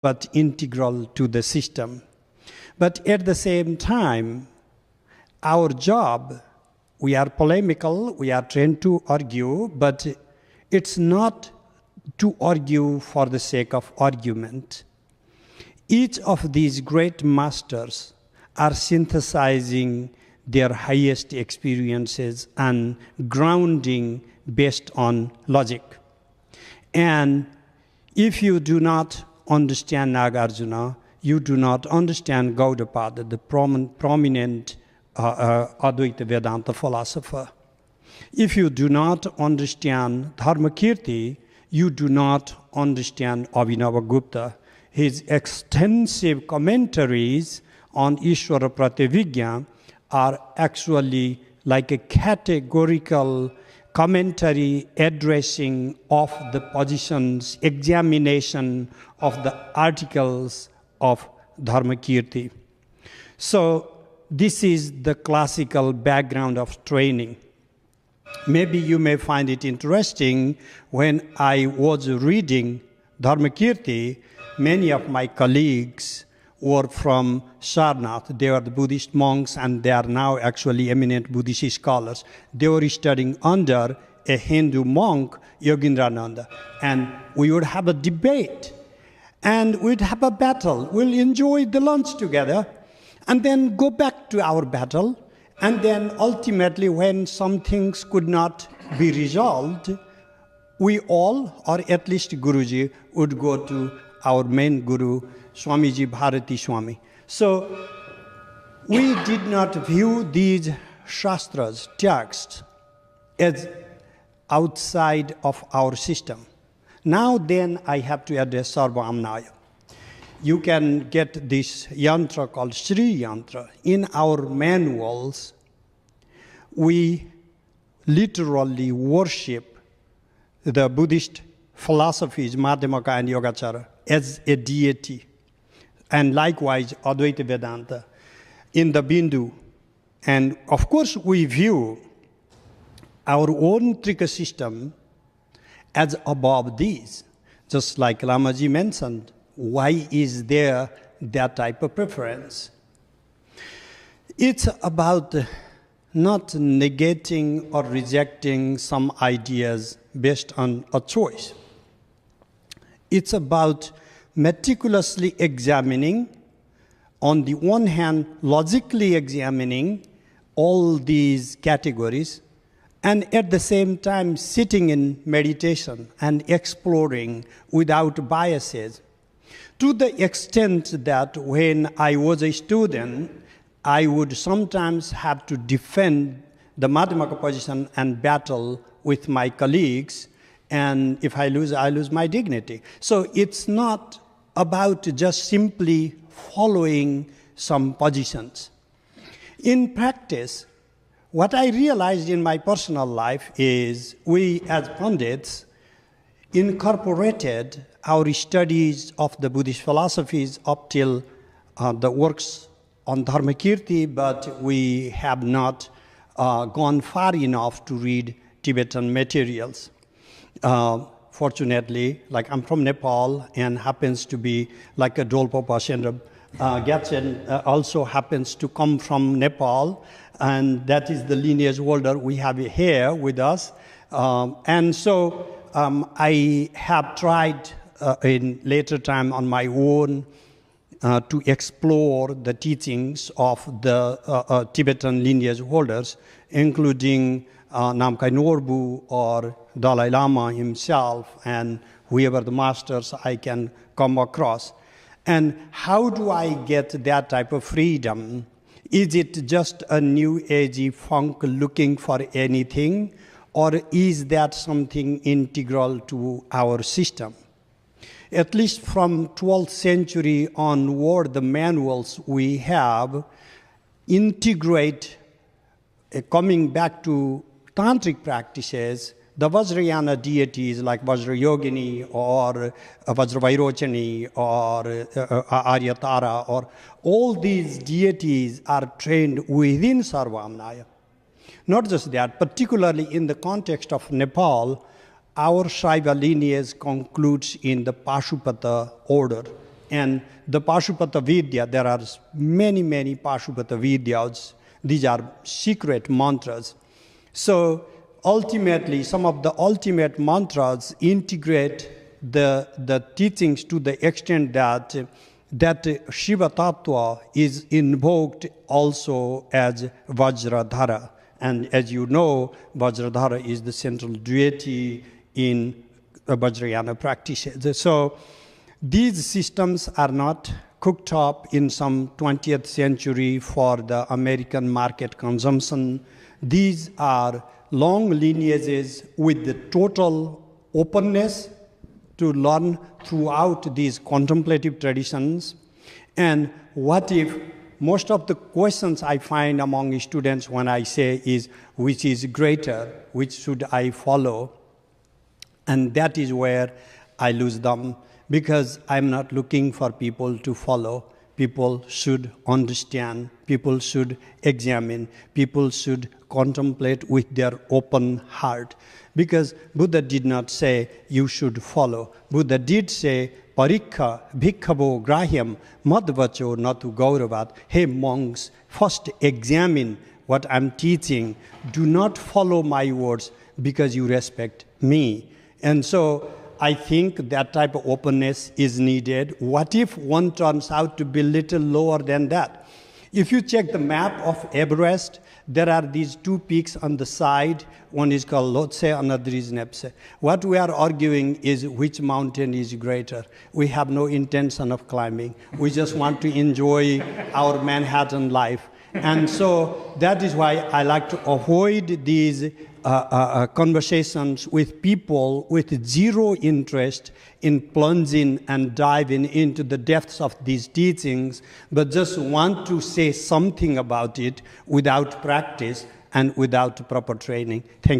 but integral to the system. But at the same time, our job, we are polemical, we are trained to argue, but it's not to argue for the sake of argument. Each of these great masters are synthesizing their highest experiences and grounding based on logic. And if you do not understand Nagarjuna, you do not understand Gaudapada, the prominent Advaita Vedanta philosopher. If you do not understand Dharmakirti, you do not understand Abhinavagupta. His extensive commentaries on Ishvara Pratyavijna are actually like a categorical commentary addressing of the positions, examination of the articles of Dharmakirti. So this is the classical background of training. Maybe you may find it interesting, when I was reading Dharmakirti, many of my colleagues were from Sarnath. They are the Buddhist monks, and they are now actually eminent Buddhist scholars. They were studying under a Hindu monk, Yogindrananda. And we would have a debate, and we'd have a battle. We'll enjoy the lunch together, and then go back to our battle. And then ultimately, when some things could not be resolved, we all, or at least Guruji, would go to our main Guru, Swamiji Bharati Swami. So we did not view these shastras, texts, as outside of our system. Now then, I have to address Sarva Amnaya. You can get this yantra called Sri Yantra. In our manuals, we literally worship the Buddhist philosophies, Madhyamaka and Yogacara, as a deity. And likewise, Advaita Vedanta in the Bindu. And of course, we view our own Trika system as above these. Just like Ramaji mentioned, why is there that type of preference? It's about not negating or rejecting some ideas based on a choice. It's about meticulously examining, on the one hand, logically examining all these categories, and at the same time sitting in meditation and exploring without biases. To the extent that when I was a student, I would sometimes have to defend the Madhyamaka position and battle with my colleagues, and if I lose my dignity. So it's not about just simply following some positions. In practice, what I realized in my personal life is we as Pandits incorporated our studies of the Buddhist philosophies up till the works on Dharmakirti, but we have not gone far enough to read Tibetan materials. Fortunately, like I'm from Nepal and happens to be like a Dolpo Pashendra Gyatsen also happens to come from Nepal, and that is the lineage holder we have here with us. And so I have tried in later time on my own to explore the teachings of the Tibetan lineage holders, including Namkhai Norbu or Dalai Lama himself and whoever the masters I can come across. And how do I get that type of freedom? Is it just a new agey funk looking for anything, or is that something integral to our system? At least from 12th century onward, the manuals we have integrate, coming back to tantric practices, the Vajrayana deities like Vajrayogini or Vajravairochani or Aryatara, or all these deities are trained within Sarvamnaya. Not just that, particularly in the context of Nepal, our Shaiva lineage concludes in the Pashupata order. And the Pashupata Vidya, there are many, many Pashupata Vidyas. These are secret mantras. So ultimately, some of the ultimate mantras integrate the teachings to the extent that Shiva Tattva is invoked also as Vajradhara. And as you know, Vajradhara is the central deity in Vajrayana practices. So these systems are not cooked up in some 20th century for the American market consumption. These are long lineages with the total openness to learn throughout these contemplative traditions. And what if most of the questions I find among students when I say is, which is greater, which should I follow? And that is where I lose them, because I'm not looking for people to follow. People should understand, people should examine, people should contemplate with their open heart. Because Buddha did not say you should follow. Buddha did say, Parikha bhikkhavo grahyam madvacho natu gauravat. Hey monks, first examine what I'm teaching. Do not follow my words because you respect me. And so I think that type of openness is needed. What if one turns out to be a little lower than that? If you check the map of Everest, there are these two peaks on the side. One is called Lhotse, another is Nepse. What we are arguing is which mountain is greater. We have no intention of climbing. We just want to enjoy our Manhattan life. And so that is why I like to avoid these conversations with people with zero interest in plunging and diving into the depths of these teachings, but just want to say something about it without practice and without proper training. Thank you.